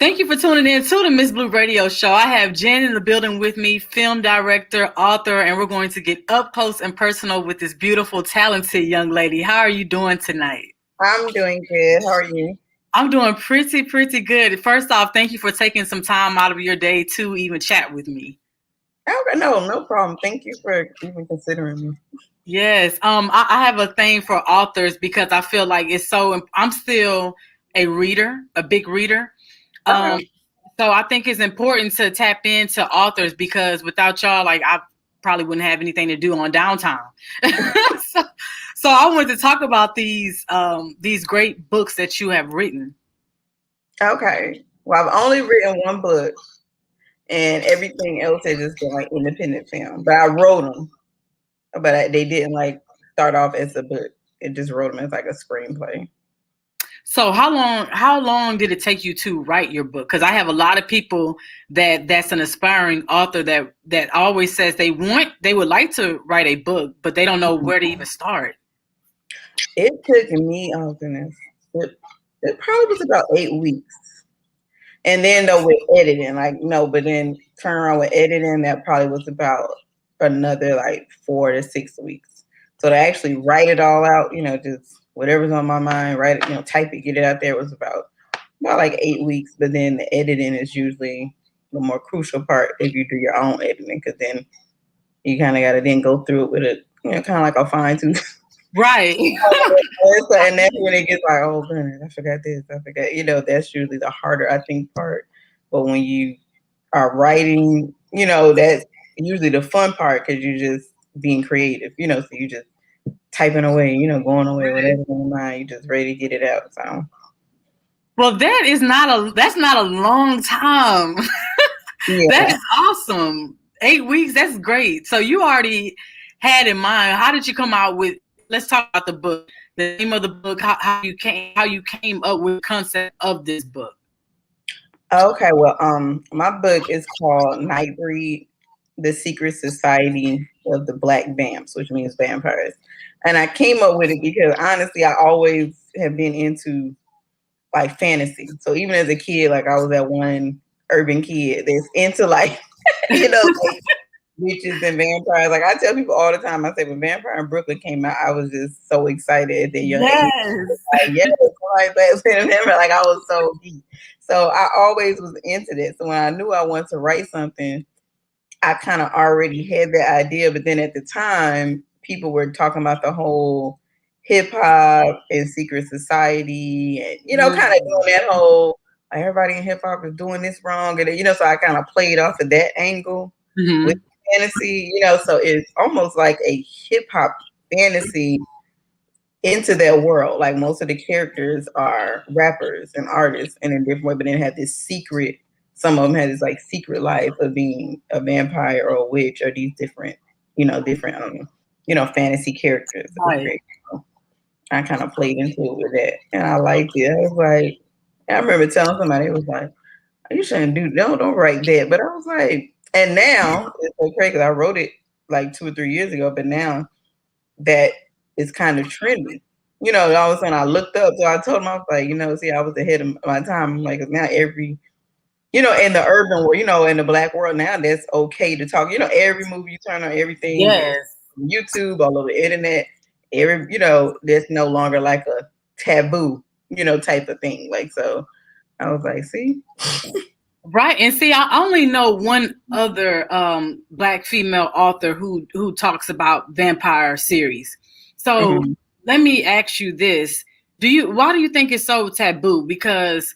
Thank you for tuning in to the Miss Blue Radio Show. I have Jen in the building with me, film director, author, and we're going to get up close and personal with this beautiful, talented young lady. How are you doing tonight? I'm doing good. How are you? I'm doing pretty good. First off, thank you for taking some time out of your day to even chat with me. Okay, no problem. Thank you for even considering me. Yes, I have a thing for authors because I feel like it's so. I'm still a reader, a big reader. Okay. So I think it's important to tap into authors because without y'all, like I probably wouldn't have anything to do on downtime. so, so I wanted to talk about these great books that you have written. Okay. Well, I've only written one book, and everything else has just been like independent film. But I wrote them, but they didn't like start off as a book. It just wrote them as like a screenplay. So how long did it take you to write your book? Because I have a lot of people that's an aspiring author that always says they would like to write a book, but they don't know where to even start. It took me, oh goodness, it probably was about 8 weeks. And then though with editing, but then turn around with editing, that probably was about another like 4 to 6 weeks. So to actually write it all out, just whatever's on my mind, write it, type it, get it out there, was about like 8 weeks. But then the editing is usually the more crucial part if you do your own editing, because then you kind of got to then go through it with it, kind of like a fine tooth. Right. And that's when it gets like, oh goodness, I forgot this, I forgot. That's usually the harder, I think, part. But when you are writing, that's usually the fun part because you're just being creative, so you just typing away, going away, whatever's in your mind, you just ready to get it out. So, well, that's not a long time. yeah. That is awesome. 8 weeks, that's great. So you already had in mind. How did you come out with? Let's talk about the book. The name of the book. How you came up with the concept of this book. Okay, well, my book is called Nightbreed: The Secret Society of the Black Vamps, which means vampires. And I came up with it because honestly, I always have been into like fantasy. So even as a kid, like I was that one urban kid that's into like, like witches and vampires. Like I tell people all the time, I say when Vampire in Brooklyn came out, I was just so excited at that young age. Like, yes, like I was so deep. So I always was into that. So when I knew I wanted to write something, I kind of already had that idea. But then at the time, people were talking about the whole hip hop and secret society, and kind of doing that whole like everybody in hip hop is doing this wrong, and so I kind of played off of that angle with fantasy, so it's almost like a hip hop fantasy into their world. Like most of the characters are rappers and artists in a different way, but then have this secret. Some of them had this like secret life of being a vampire or a witch, or these different, different, fantasy characters. Right. I kind of played into it with that, and I liked it. I was like, I remember telling somebody, it was like, you shouldn't don't write that. But I was like, and now it's so crazy because I wrote it like 2 or 3 years ago, but now that is kind of trendy. All of a sudden I looked up, so I told him, I was like, see, I was ahead of my time. I'm like, now every, in the urban world, in the Black world now, that's okay to talk. Every movie you turn on, everything, yes, YouTube, all over the internet, there's no longer like a taboo, type of thing. Like, so I was like, see. Right. And see, I only know one other Black female author who talks about vampire series. So let me ask you this. Why do you think it's so taboo? Because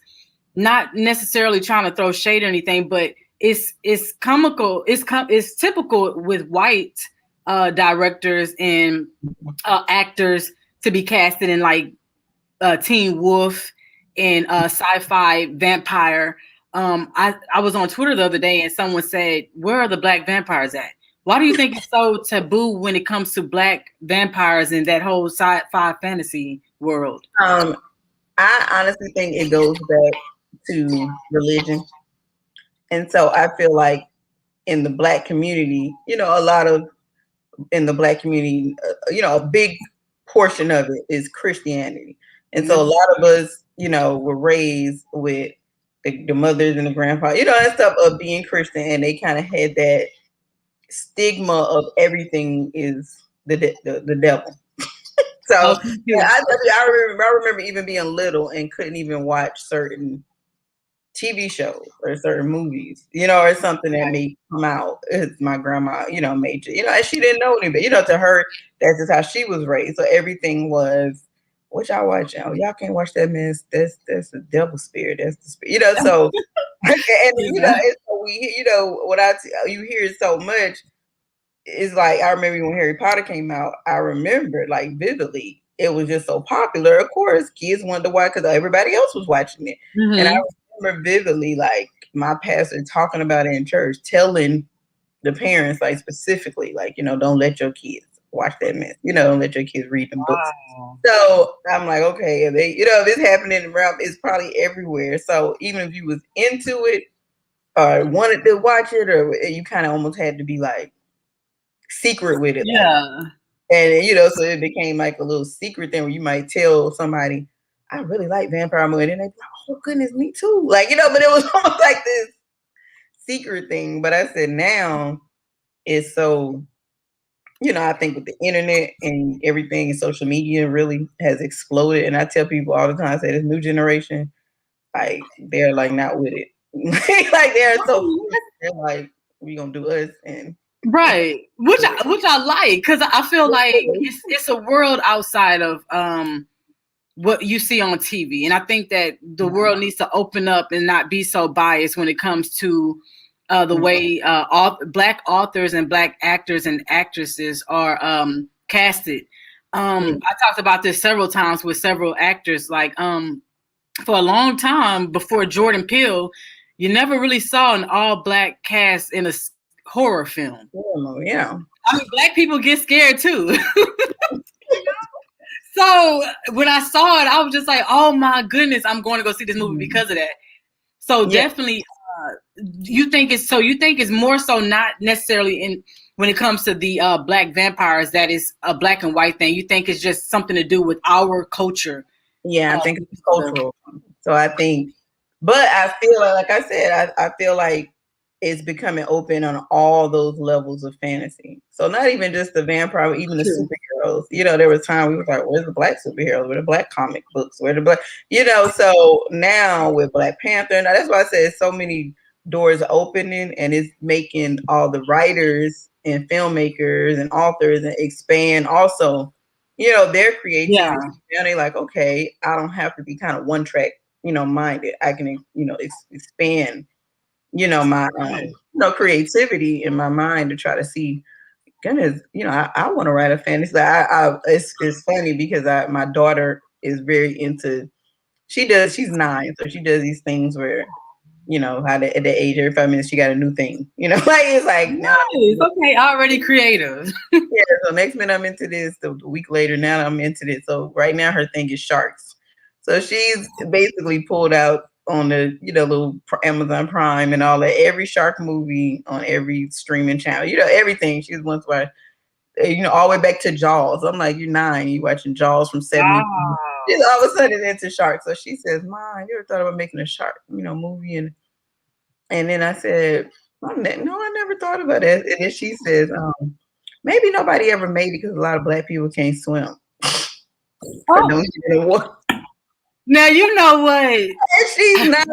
not necessarily trying to throw shade or anything, but it's comical. It's typical with white directors and actors to be casted in like Teen Wolf and sci-fi vampire. I was on Twitter the other day and someone said, "Where are the Black vampires at?" Why do you think it's so taboo when it comes to Black vampires in that whole sci-fi fantasy world? I honestly think it goes back to religion. And so I feel like in the Black community, a lot of in the Black community, a big portion of it is Christianity. And so a lot of us, were raised with the mothers and the grandpa, that stuff of being Christian, and they kind of had that stigma of everything is the devil. So yeah, I remember even being little and couldn't even watch certain TV shows or certain movies, or something that may come out. My grandma, made and she didn't know any, but to her, that's just how she was raised. So everything was, what y'all watching? Oh, y'all can't watch that, man. That's the devil spirit. That's the spirit, so and it's so we, what you hear it so much. It's like, I remember when Harry Potter came out, I remember like vividly. It was just so popular. Of course, kids wanted to watch because everybody else was watching it. Mm-hmm. And I remember vividly, like my pastor talking about it in church, telling the parents, like specifically, like, don't let your kids watch that mess. Don't let your kids read the books. So I'm like, okay, if they, if it's happening around, it's probably everywhere. So even if you was into it or wanted to watch it, or you kind of almost had to be like secret with it. Yeah. Like, and so it became like a little secret thing where you might tell somebody, I really like vampire movie, and they'd be like, oh goodness, me too. Like, but it was almost like this secret thing. But I said now it's so, I think with the internet and everything and social media really has exploded. And I tell people all the time, I say this new generation, like they're like not with it. Like they're so they're like, we gonna do us, and right, which I like, because I feel like it's a world outside of what you see on TV, and I think that the world needs to open up and not be so biased when it comes to the way Black authors and Black actors and actresses are casted. I talked about this several times with several actors, like for a long time before Jordan Peele, you never really saw an all Black cast in a horror film. Yeah. I mean, Black people get scared too. So when I saw it, I was just like, oh my goodness, I'm going to go see this movie because of that. So definitely, you think it's more so not necessarily in when it comes to the Black vampires that is a black and white thing. You think it's just something to do with our culture. Yeah, I think it's cultural. So I think, but I feel like I said, I feel like it's becoming open on all those levels of fantasy. So not even just the vampire, even the superheroes. There was time we were like, where's the Black superheroes? Where the Black comic books? Where the Black, so now with Black Panther, now that's why I said so many doors opening, and it's making all the writers and filmmakers and authors and expand also, their creativity. Yeah. Now they're like, okay, I don't have to be kind of one track, minded. I can, expand, my, creativity in my mind to try to see, goodness, I want to write a fantasy. It's funny because my daughter is very into, she's 9. So she does these things where, how at the age every 5 minutes she got a new thing, like it's like nice. Okay, already creative. Yeah, so next minute I'm into this, the week later now I'm into this. So right now her thing is sharks. So she's basically pulled out on the little Amazon Prime and all that, every shark movie on every streaming channel, everything. She's once watched, all the way back to Jaws. I'm like, you're 9, you watching Jaws from 70. Wow. She's all of a sudden into sharks. So she says, Mom, you ever thought about making a shark, movie? And then I said, no, I never thought about it. And then she says, maybe nobody ever made it because a lot of Black people can't swim. Now you know what? She's not,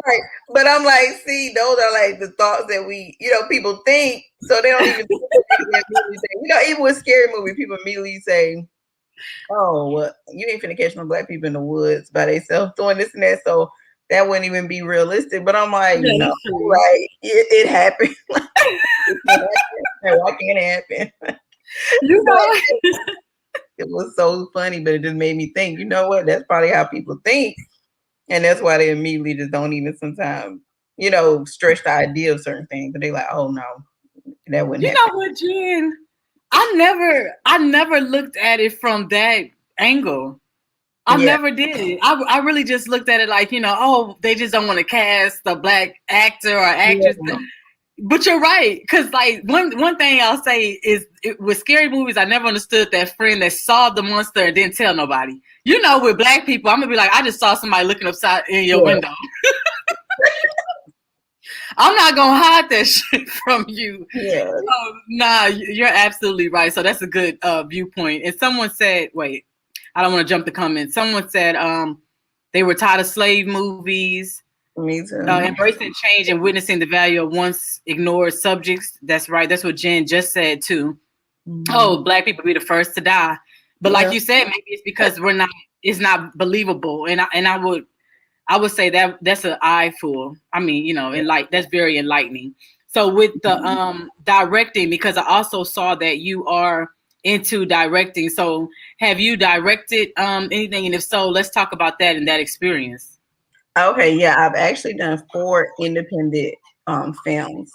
but I'm like, see, those are like the thoughts that we, people think, so they don't even think. Even with scary movies, people immediately say, oh, well, you ain't finna catch no Black people in the woods by themselves doing this and that, so that wouldn't even be realistic. But I'm like, no, right? It happened. Why can't it happen? It was so funny, but it just made me think, you know what? That's probably how people think. And that's why they immediately just don't even sometimes, stretch the idea of certain things. But they're like, oh no, that wouldn't happen. You know what, Jen? I never looked at it from that angle. I never did. I really just looked at it like, they just don't want to cast a Black actor or actress. Yeah. But you're right, because like one thing I'll say is with scary movies, I never understood that friend that saw the monster and didn't tell nobody. With Black people, I'm gonna be like, I just saw somebody looking upside in your window. I'm not gonna hide that shit from you. Yeah. Nah, you're absolutely right. So that's a good viewpoint. And someone said, wait, I don't want to jump the comments. Someone said they were tired of slave movies, Me too. embracing change and witnessing the value of once ignored subjects. That's right. That's what Jen just said too. Oh, black people be the first to die. But like you said, maybe it's because it's not believable. And I would say that that's an eyeful. I mean, that's very enlightening. So with the directing, because I also saw that you are into directing. So have you directed anything? And if so, let's talk about that and that experience. Okay, yeah, I've actually done 4 independent films.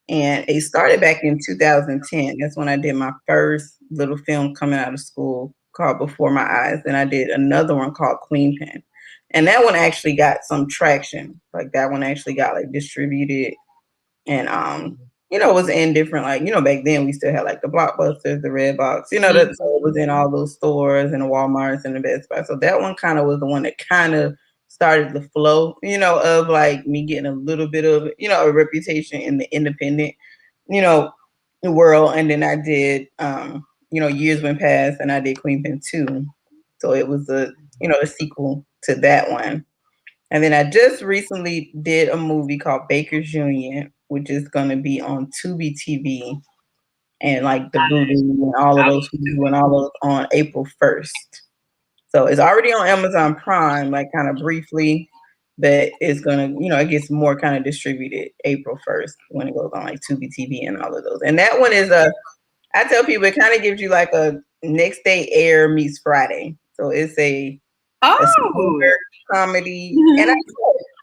And it started back in 2010. That's when I did my first little film coming out of school called Before My Eyes. Then I did another one called Queen Pen. And that one actually got some traction. Like that one actually got like distributed and it was in different back then we still had like the Blockbusters, the Red Box, that so it was in all those stores and the Walmarts and the Best Buy. So that one kind of was the one that kind of started the flow, of like me getting a little bit of, a reputation in the independent, world. And then I did years went past and I did Queen Pen 2. So it was a sequel to that one. And then I just recently did a movie called Baker's Union, which is going to be on Tubi TV and like the Voodoo and all of those and all those on April 1st. So it's already on Amazon Prime, like kind of briefly, but it's going to, it gets more kind of distributed April 1st when it goes on like Tubi TV and all of those. And that one is I tell people it kind of gives you like a next day air meets Friday. So it's a comedy. And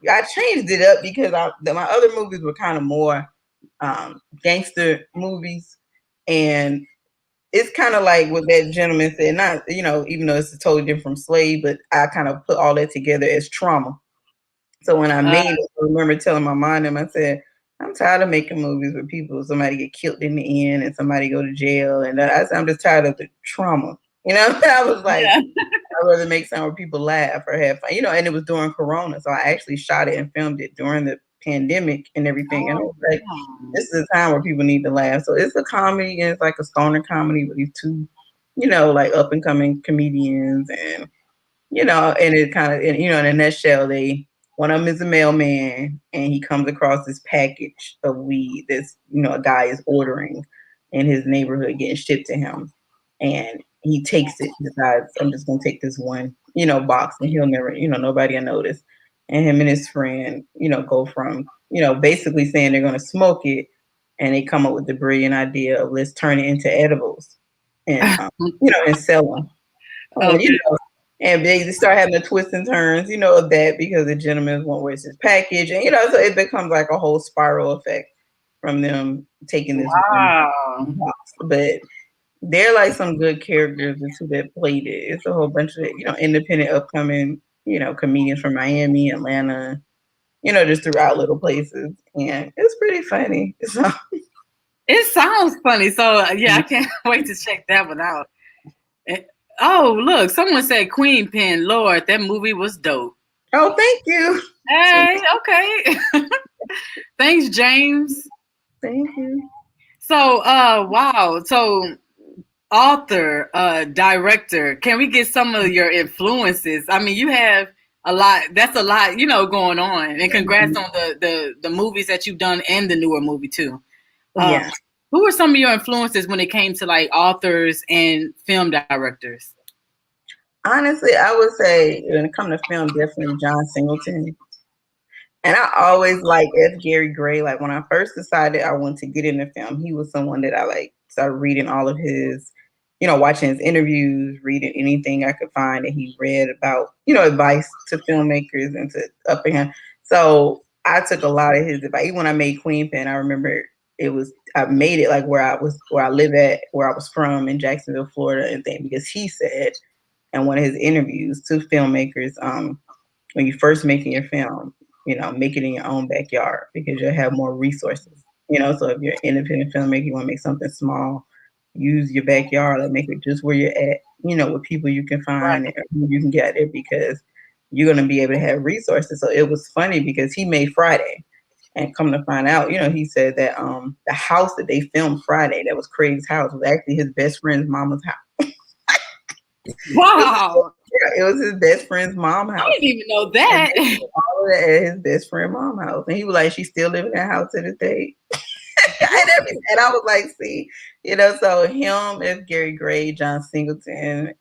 I changed it up because my other movies were kind of more gangster movies. And it's kind of like what that gentleman said, not, even though it's totally different from Slave, but I kind of put all that together as trauma. So when I made it, I remember telling my mom and I said, I'm tired of making movies where somebody get killed in the end and somebody go to jail. And I said, I'm just tired of the trauma. I was like, I'd rather make something where people laugh or have fun, and it was during Corona. So I actually shot it and filmed it during the pandemic and everything. And I was like, this is a time where people need to laugh. So it's a comedy and it's like a stoner comedy with these two, like up and coming comedians and, and it kind of, in a nutshell, one of them is a mailman and he comes across this package of weed that's, a guy is ordering in his neighborhood getting shipped to him. And he takes it, decides, I'm just going to take this one, box and he'll never, nobody will notice. And him and his friend, go from, basically saying they're going to smoke it. And they come up with the brilliant idea of let's turn it into edibles and, and sell them. And they start having the twists and turns, of that because the gentleman won't waste his package. And, so it becomes like a whole spiral effect from them taking this box. But they're like some good characters and two that played it. It's a whole bunch of, independent upcoming, comedians from Miami, Atlanta, just throughout little places. And it's pretty funny. So it sounds funny. So yeah, I can't wait to check that one out. Oh, look, someone said Queen Pen. Lord, that movie was dope. Oh, thank you. Hey, okay. Thanks, James. Thank you. So, wow. So, author, director, can we get some of your influences? I mean, you have a lot. That's a lot, going on. And congrats on the movies that you've done and the newer movie too. Yeah. Who were some of your influences when it came to like authors and film directors? Honestly, I would say when it comes to film, definitely John Singleton. And I always liked F. Gary Gray. Like when I first decided I wanted to get into film, he was someone that I started reading all of his, watching his interviews, reading anything I could find that he read about, advice to filmmakers and to up and him. So I took a lot of his advice. Even when I made Queen Pen, I remember I made it like where I live at, where I was from in Jacksonville, Florida, and things because he said in one of his interviews to filmmakers, when you first making your film, make it in your own backyard because you'll have more resources. So if you're an independent filmmaker, you want to make something small, use your backyard and make it just where you're at, with people you can find and who you can get there because you're going to be able to have resources. So it was funny because he made Friday. And come to find out, he said that the house that they filmed Friday, that was Craig's house, was actually his best friend's mama's house. Wow. It was his best friend's mom's house. I didn't even know that. All of that at his best friend's mom's house. And he was like, she's still living in that house to this day. And I was like, see, so him as Gary Gray, John Singleton,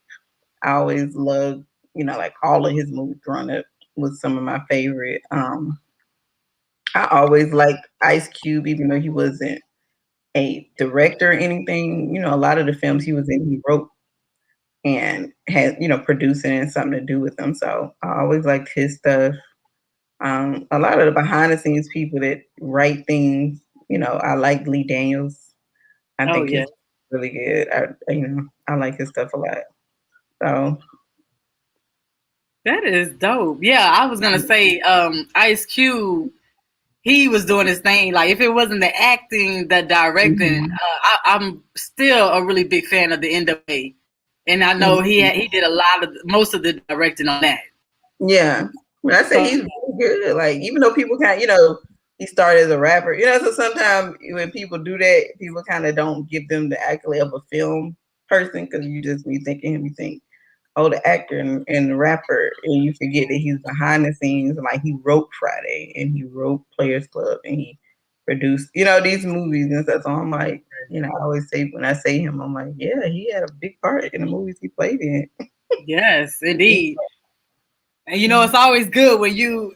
I always loved, like all of his movies growing up was some of my favorite. I always liked Ice Cube, even though he wasn't a director or anything. A lot of the films he was in, he wrote and had, producing and something to do with them. So I always liked his stuff. A lot of the behind the scenes people that write things, I like Lee Daniels. I think he's really good. I like his stuff a lot. So that is dope. Yeah, I was gonna say Ice Cube, he was doing his thing. Like if it wasn't the acting, the directing, I'm still a really big fan of the NWA. And I know he did most of the directing on that. Yeah. When I say he's really good, like even though people kind of, he started as a rapper, so sometimes when people do that, people kind of don't give them the accolade of a film person because you just be thinking him, you think, oh, the actor and the rapper, and you forget that he's behind the scenes. Like he wrote Friday and he wrote Players Club and he produced, these movies and stuff. So I'm like, I always say when I say him, I'm like, yeah, he had a big part in the movies he played in. Yes, indeed. And it's always good when you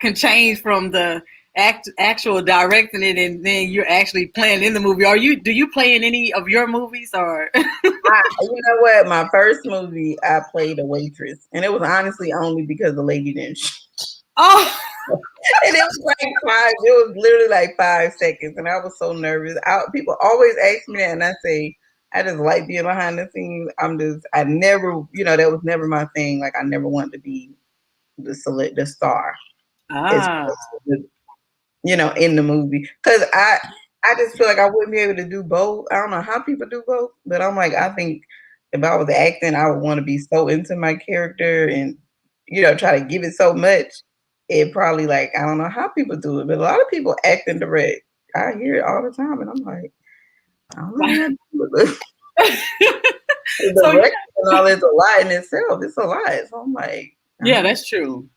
can change from the actual directing it and then you're actually playing in the movie. Do you play in any of your movies or? You know what? My first movie, I played a waitress, and it was honestly only because the lady didn't. Oh. And it was literally like 5 seconds, and I was so nervous. People always ask me that, and I say, I just like being behind the scenes. I never, that was never my thing. Like I never wanted to be the star, in the movie. Because I just feel like I wouldn't be able to do both. I don't know how people do both, but I'm like, I think if I was acting, I would want to be so into my character and, try to give it so much. It probably I don't know how people do it, but a lot of people act and direct. I hear it all the time, and I'm like, I don't know how to do it. Directing and all is a lot in itself. It's a lot. So I'm like, yeah, that's true.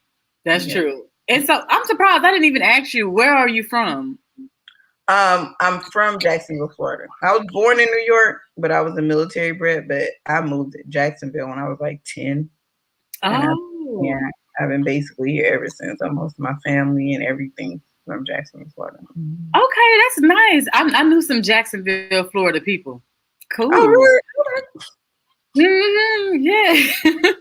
That's true. And so I'm surprised I didn't even ask you, where are you from? I'm from Jacksonville, Florida. I was born in New York, but I was a military brat. But I moved to Jacksonville when I was like 10. Oh. I've been basically here ever since. Most of my family and everything from Jacksonville, Florida. Okay, that's nice. I knew some Jacksonville, Florida people. Cool. Oh, really? Yeah.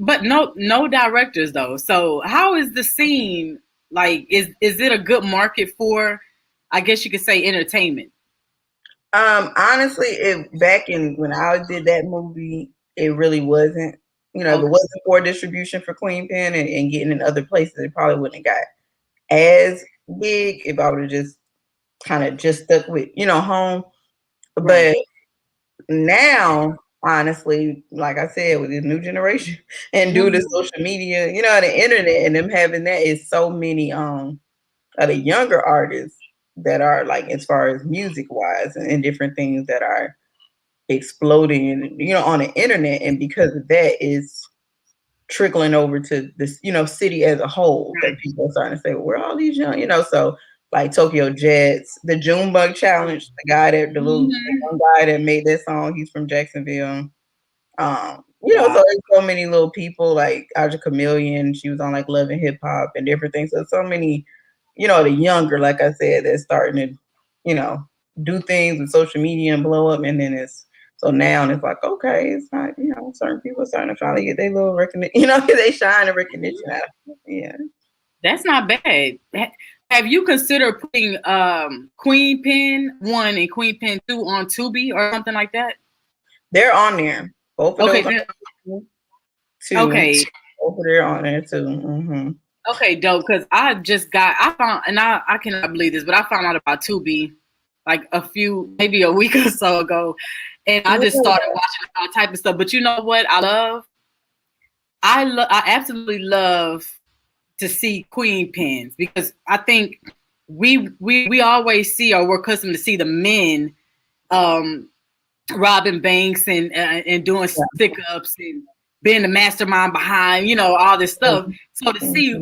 But no directors though. So how is the scene? Like, is it a good market for, I guess you could say, entertainment? Honestly, back when I did that movie, it really wasn't. If it wasn't for distribution for Queen Pen and getting in other places, it probably wouldn't have got as big if I would have just kind of just stuck with, home. Right. But now, honestly, like I said, with this new generation and due to social media, the internet and them having that, is so many of the younger artists that are as far as music wise and different things that are exploding, on the internet. And because of that is trickling over to this, city as a whole, that people are starting to say, well, where are all these young, so like Tokyo Jets, the Junebug Challenge, the guy that the little young guy that made that song, he's from Jacksonville. So there's so many little people like Aja Chameleon, she was on Love and Hip Hop and different things. So many, the younger, like I said, that's starting to, do things with social media and blow up. And then so now it's like, okay, it's not, certain people are starting to finally get their little recognition, they shine and recognition out of it. Yeah. That's not bad. Have you considered putting Queen Pen 1 and Queen Pen 2 on Tubi or something like that? They're on there. Both of those. Okay. Both of them are on there too. Mm-hmm. Okay, dope. Because I cannot believe this, but I found out about Tubi maybe a week or so ago, and I just started watching all type of stuff. But you know what? I absolutely love to see queen pins, because I think we always see, or we're accustomed to see the men robbing banks and doing stick ups and being the mastermind behind, all this stuff. So to see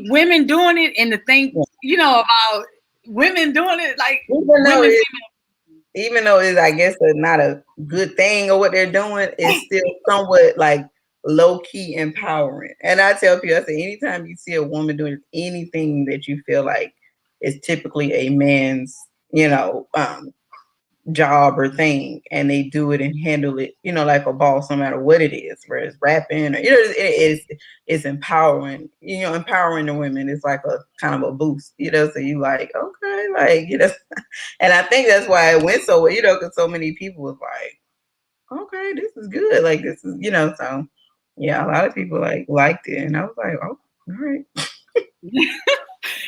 women doing it, and to think, about women doing it, like even though it's, I guess, not a good thing or what they're doing, it's still somewhat like low key empowering. And I tell people, I say, anytime you see a woman doing anything that you feel like is typically a man's, job or thing, and they do it and handle it, like a boss, no matter what it is, whether it's rapping or, it's empowering, empowering the women is like a kind of a boost, so you like, okay, like, and I think that's why it went so well, because so many people was like, okay, this is good, like, this is, so yeah, a lot of people liked it, and I was like, oh, all right.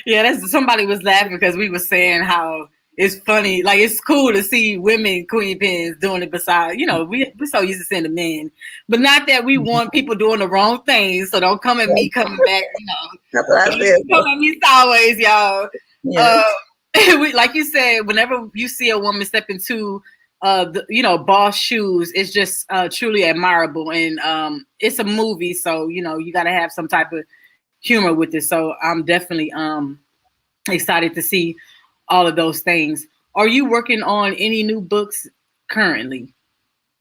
Yeah, somebody was laughing because we were saying how it's funny, like it's cool to see women queen pins doing it. Besides, we're so used to seeing the men, but not that we want people doing the wrong things. So don't come at me coming back, That's what I said. Come at me sideways, y'all. Yeah. Like you said, whenever you see a woman step into boss shoes, it's just truly admirable, and it's a movie, so you got to have some type of humor with it. So I'm definitely excited to see all of those things. Are you working on any new books currently?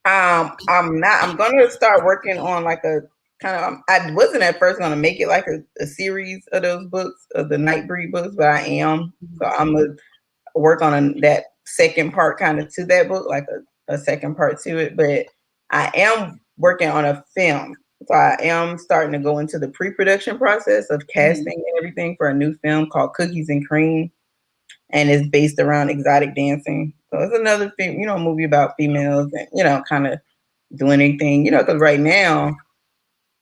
I'm not. I'm gonna start working on like a kind of. I wasn't at first gonna make it like a series of those books, of the Nightbreed books, but I am. So I'm gonna work on that second part, kind of, to that book, like a second part to it. But I am working on a film. So I am starting to go into the pre-production process of casting and everything for a new film called Cookies and Cream. And it's based around exotic dancing. So it's another movie about females and, kind of doing anything, because right now,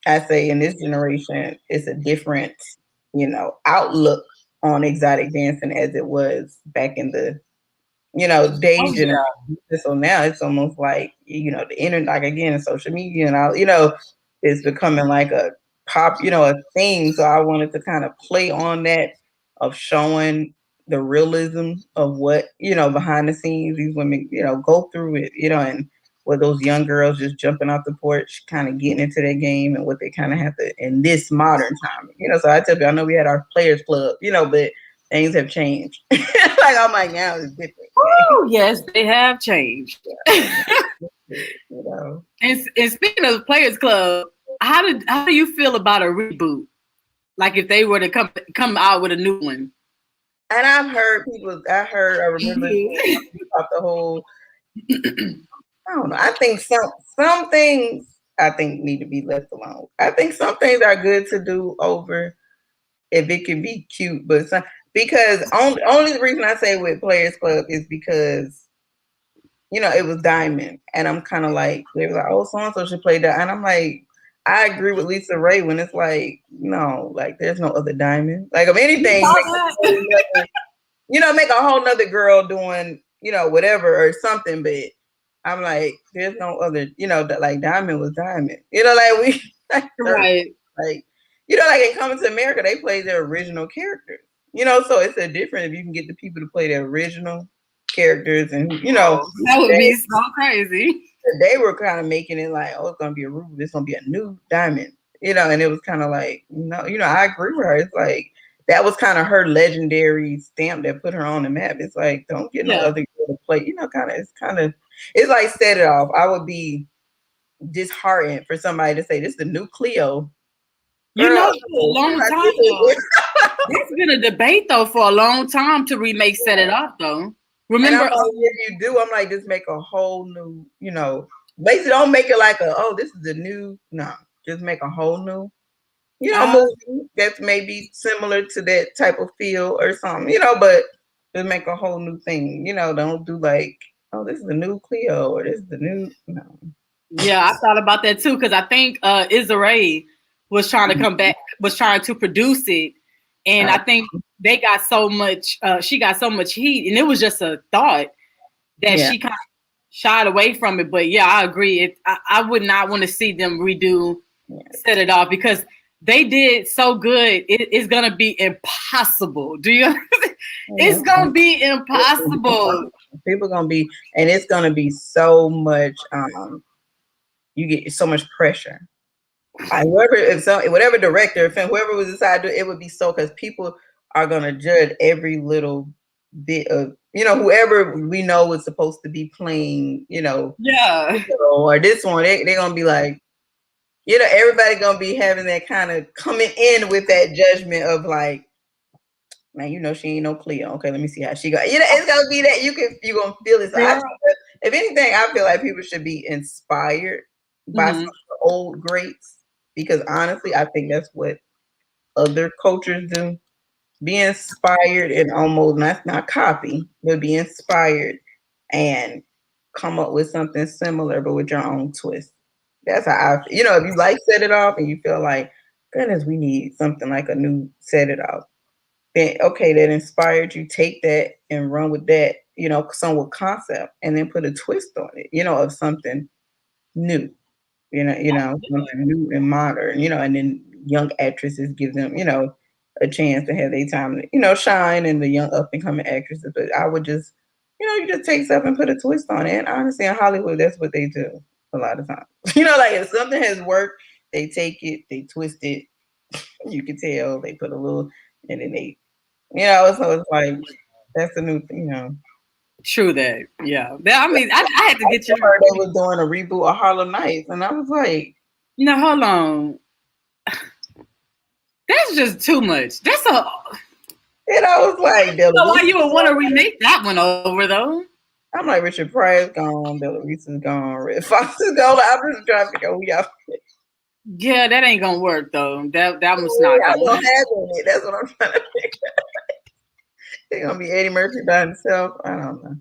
I say in this generation, it's a different, outlook on exotic dancing as it was back in the, days. So now it's almost like, the internet, like, again, social media and all, it's becoming like a pop, a thing. So I wanted to kind of play on that, of showing the realism of what, behind the scenes these women, go through it, and with those young girls just jumping off the porch, kind of getting into their game, and what they kind of have to in this modern time, So I tell you, I know we had our players club, but things have changed. Like, I'm like, now it's different. Oh, yes, they have changed. And speaking of Players Club, how do you feel about a reboot? Like if they were to come out with a new one? And I remember about the whole. I don't know. I think some things need to be left alone. I think some things are good to do over if it can be cute, but because only the reason I say with Players Club is because it was Diamond, and I'm kind of like, they were like, oh, so and so should play that, and I'm like, I agree with Lisa Ray when it's like, no, like, there's no other Diamond. Like, if anything, make a whole nother girl doing, whatever or something. But I'm like, there's no other, like, Diamond was Diamond. Like, we right. Like, like in Coming to America, they play their original characters. So it's a different if you can get the people to play their original characters, and that would be so crazy. They were kind of making it like, oh, it's gonna be it's gonna be a new Diamond, and it was kind of like, no, I agree with her. It's like that was kind of her legendary stamp that put her on the map. It's like, don't get no other girl to play, it's like, set it off. I would be disheartened for somebody to say this is the new Cleo. For a long time though. There's been a debate though for a long time to remake Set It Off though. Remember, if you do, I'm like, just make a whole new, basically don't make it like this is the new. No, just make a whole new, movie that's maybe similar to that type of feel or something, but just make a whole new thing. Don't do like, oh, this is the new Cleo or this is the new. No. Yeah, I thought about that too, because I think Issa Rae was trying to come back, was trying to produce it, and I think they got so much. She got so much heat, and it was just a thought that she kind of shied away from it. But yeah, I agree. I would not want to see them redo Set It Off, because they did so good. It's gonna be impossible. Do you? It's gonna be impossible. People gonna be, and it's gonna be so much. You get so much pressure. Whoever, whatever director, if whoever was decided to, it would be so, because people are gonna judge every little bit of, whoever we know is supposed to be playing, Yeah. or this one, they're gonna be like, everybody gonna be having that kind of coming in with that judgment of like, man, she ain't no Cleo. Okay, let me see how she got. It's gonna be that you gonna feel it. So if anything, I feel like people should be inspired by some of the old greats, because honestly, I think that's what other cultures do. Be inspired and almost not copy, but be inspired and come up with something similar, but with your own twist. That's how if you like Set It Off and you feel like, goodness, we need something like a new Set It Off. Then okay, that inspired you. Take that and run with that, somewhat concept, and then put a twist on it, of something new, something new and modern, and then young actresses give them, a chance to have their time, shine, and the young up and coming actresses. But I would just, you just take stuff and put a twist on it. And honestly, in Hollywood, that's what they do a lot of times. Like if something has worked, they take it, they twist it. You can tell they put a little, and then they, so it's like that's the new thing. True that. Yeah. I mean, I had to get you. Heard they was doing a reboot of Harlem Nights, and I was like, no, hold on. That's just too much. That's a. And I was like, so why you would want to remake that one over though? I'm like, Richard Pryor's gone, Bella Reese's gone, Red Fox is gone. I'm just trying to figure out who y'all. Yeah, that ain't gonna work though. That was not gonna work. That's what I'm trying to figure out. They're gonna be Eddie Murphy by himself. I don't know.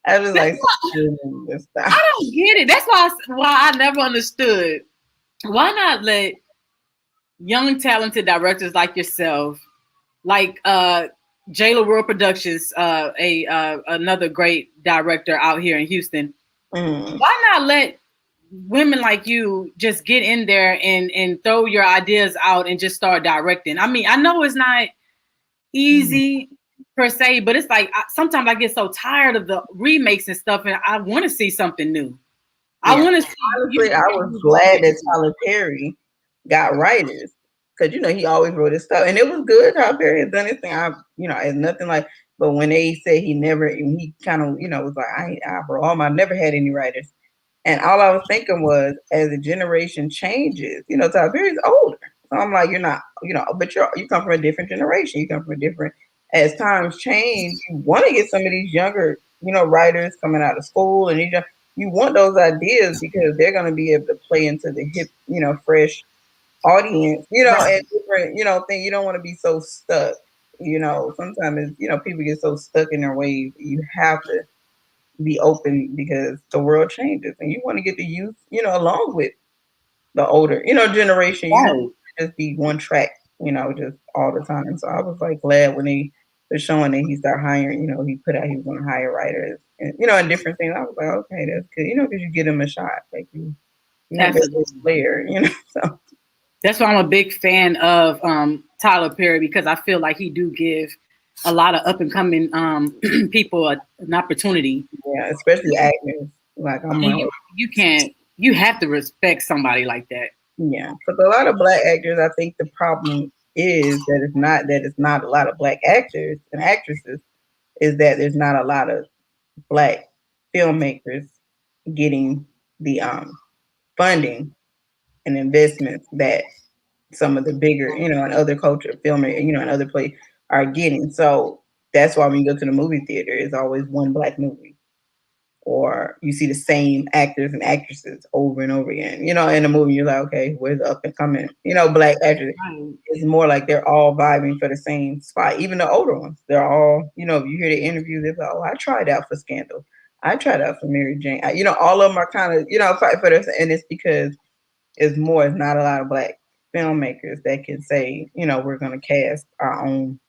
I just like I don't get it. That's why I never understood. Why not let young talented directors like yourself, like Jayla World Productions, another great director out here in Houston. Why not let women like you just get in there and throw your ideas out and just start directing? I mean, I know it's not easy per se, but it's like sometimes I get so tired of the remakes and stuff, and I want to see something new. I want to see. Honestly, I was glad that Tyler Perry got writers, because he always wrote his stuff, and it was good. Tyler Perry has done his thing. It's nothing like. But when they said he kind of was like, I wrote I've never had any writers, and all I was thinking was, as the generation changes, Tyler Perry's older, so I'm like, you're not, but you come from a different generation. You come from a different. As times change, you want to get some of these younger, writers coming out of school, and you want those ideas because they're going to be able to play into the hip, fresh audience, and different, thing. You don't want to be so stuck. Sometimes people get so stuck in their ways. You have to be open because the world changes, and you want to get the youth, along with the older, generation. You don't just be one track, just all the time. So I was like glad when they were showing that he started hiring. He put out he was going to hire writers, and and different things. I was like, okay, that's good. Because you get him a shot, like you want that player, So that's why I'm a big fan of Tyler Perry, because I feel like he do give a lot of up and coming people an opportunity. Yeah, especially actors. Like you have to respect somebody like that. Yeah, because a lot of Black actors, I think the problem is that it's not a lot of Black actors and actresses. Is that there's not a lot of Black filmmakers getting the funding and investments that some of the bigger, and other culture filmmakers, and other places are getting. So that's why when you go to the movie theater, it's always one Black movie. Or you see the same actors and actresses over and over again. In the movie, you're like, okay, where's the up and coming, Black actors? It's more like they're all vibing for the same spot. Even the older ones, they're all, if you hear the interviews, they're like, oh, I tried out for Scandal. I tried out for Mary Jane. All of them are kind of, fight for this. And it's because it's not a lot of Black filmmakers that can say, we're going to cast our own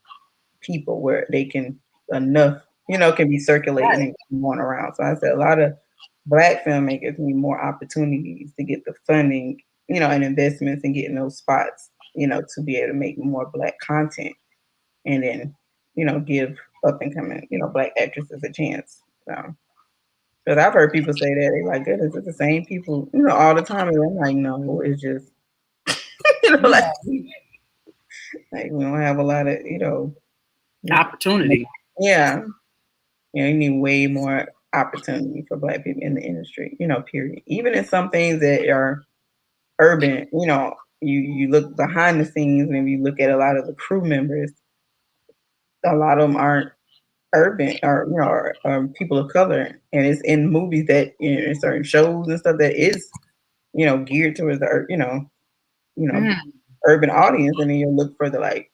people where they can enough, can be circulating and going around. So I said a lot of Black filmmakers need more opportunities to get the funding, and investments and getting those spots, to be able to make more Black content, and then, give up and coming, Black actresses a chance. So, because I've heard people say that they like, goodness, it's the same people, all the time. And I'm like, no, it's just, like, Yeah. like we don't have a lot of, Opportunity. yeah, you need way more opportunity for Black people in the industry, period. Even in some things that are urban, you look behind the scenes and you look at a lot of the crew members, a lot of them aren't urban or or people of color, and it's in movies that in certain shows and stuff that is geared towards the urban audience, and then you look for the like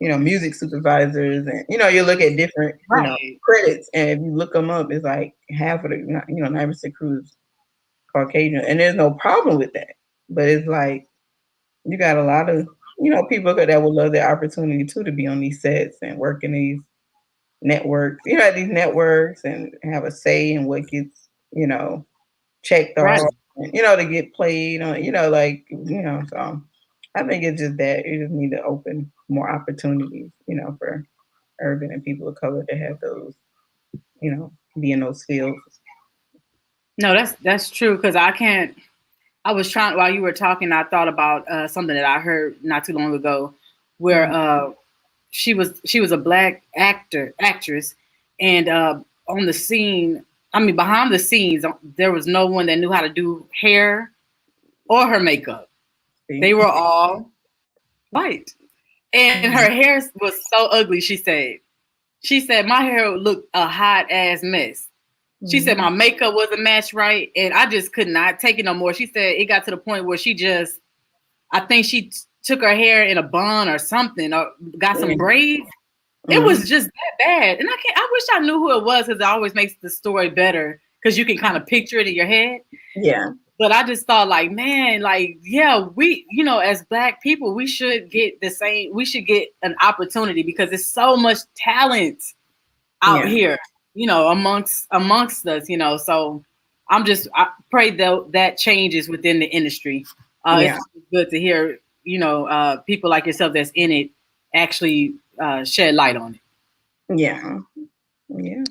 music supervisors, and you look at different Right. credits, and if you look them up, it's like half of the 9% crew is Caucasian, and there's no problem with that, but it's like you got a lot of people that would love the opportunity too to be on these sets and work in these networks, at these networks, and have a say in what gets, checked Right. off, and, to get played on, so I think it's just that you just need to open more opportunities, for urban and people of color to have those, be in those fields. No, that's true because I can't. I was trying while you were talking. I thought about something that I heard not too long ago, where she was a Black actress, and on the scene, I mean behind the scenes, there was no one that knew how to do hair or her makeup. They were all white, and her hair was so ugly. She said my hair looked a hot ass mess. She said my makeup wasn't matched right, and I just could not take it no more. She said it got to the point where I think she took her hair in a bun or something, or got some braids. It was just that bad, and I wish I knew who it was because it always makes the story better because you can kind of picture it in your head. Yeah. But I just thought, like, man, like, yeah, we, as Black people, we should get the same. We should get an opportunity because there's so much talent out here, amongst us, So I pray that changes within the industry. It's good to hear, people like yourself that's in it actually shed light on it. Yeah. Yeah.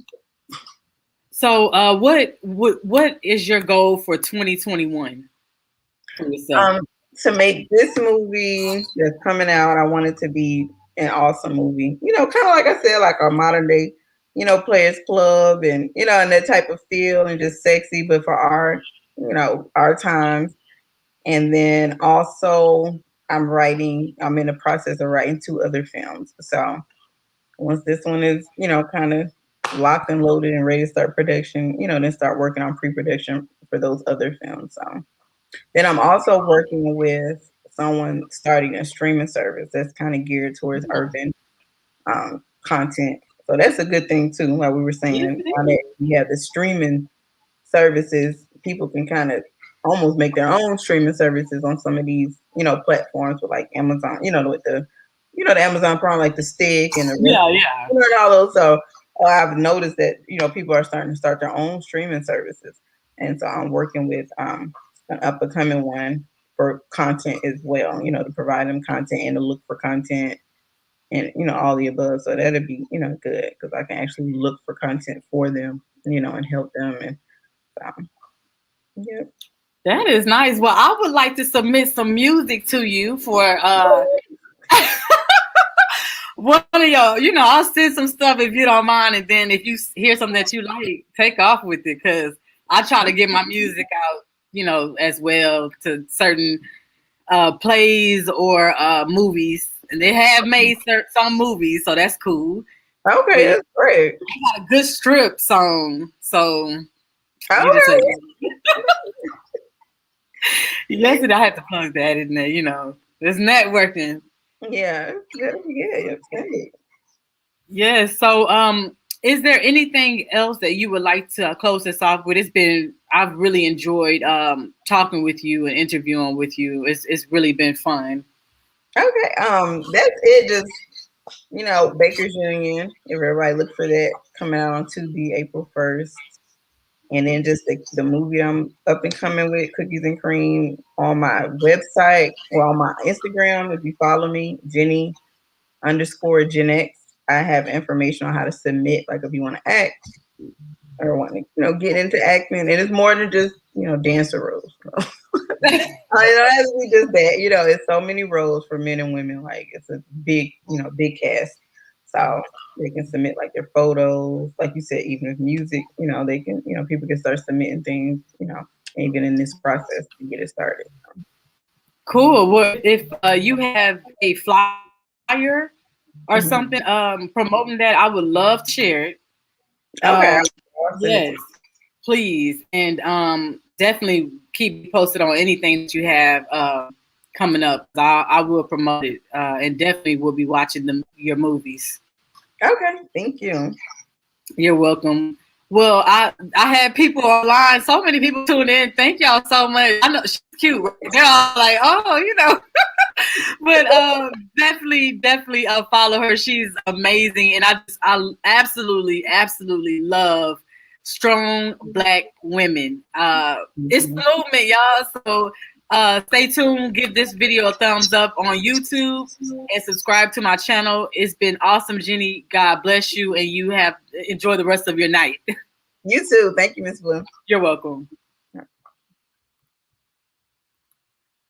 So, what is your goal for 2021 for yourself? To make this movie that's coming out, I want it to be an awesome movie. Kind of like I said, like a modern day, Players Club, and and that type of feel, and just sexy, but for our times. And then also, I'm in the process of writing 2 other films. So once this one is, kind of locked and loaded and ready to start production, then start working on pre-production for those other films. So then I'm also working with someone starting a streaming service that's kind of geared towards urban content. So that's a good thing too. Like we were saying, now that we have the streaming services, people can kind of almost make their own streaming services on some of these, platforms with like Amazon, with the Amazon Prime, like the stick and and all those. So I've noticed that, people are starting to start their own streaming services. And so I'm working with an up and coming one for content as well, to provide them content and to look for content and, all the above. So that'd be, good because I can actually look for content for them, and help them. And yeah. That is nice. Well, I would like to submit some music to you for one of your, I'll send some stuff if you don't mind, and then if you hear something that you like, take off with it because I try to get my music out, as well to certain plays or movies, and they have made some movies, so that's cool. Okay, that's great. I got a good strip song, so yes, and I had to plug that in there. It's networking. Yeah, it's great. Yeah. So, is there anything else that you would like to close this off with? I've really enjoyed talking with you and interviewing with you. It's really been fun. Okay, that's it. Just Baker's Union. If everybody look for that coming out on Tuesday, April 1st. And then just the movie I'm up and coming with, Cookies and Cream, on my website or on my Instagram. If you follow me, Jenny_Gen X, I have information on how to submit. Like if you want to act or want to, get into acting, and it's more than just, dancer roles. It has to be just that. It's so many roles for men and women. Like it's a big, big cast. So they can submit like their photos, like you said, even with music, they can, people can start submitting things, even in this process to get it started. Cool. Well, if you have a flyer or something promoting that, I would love to share it. Okay. Yes, please. And definitely keep me posted on anything that you have coming up. I will promote it and definitely will be watching your movies. Okay, thank you. You're welcome. Well, I had people online, so many people tuned in. Thank y'all so much. I know she's cute. They're all like, oh, but definitely follow her. She's amazing, and I absolutely love strong Black women. It's the movement, y'all. So stay tuned. Give this video a thumbs up on YouTube and subscribe to my channel. It's been awesome, Jenny. God bless you, and you have enjoy the rest of your night. You too. Thank you, Miss Blue. You're welcome.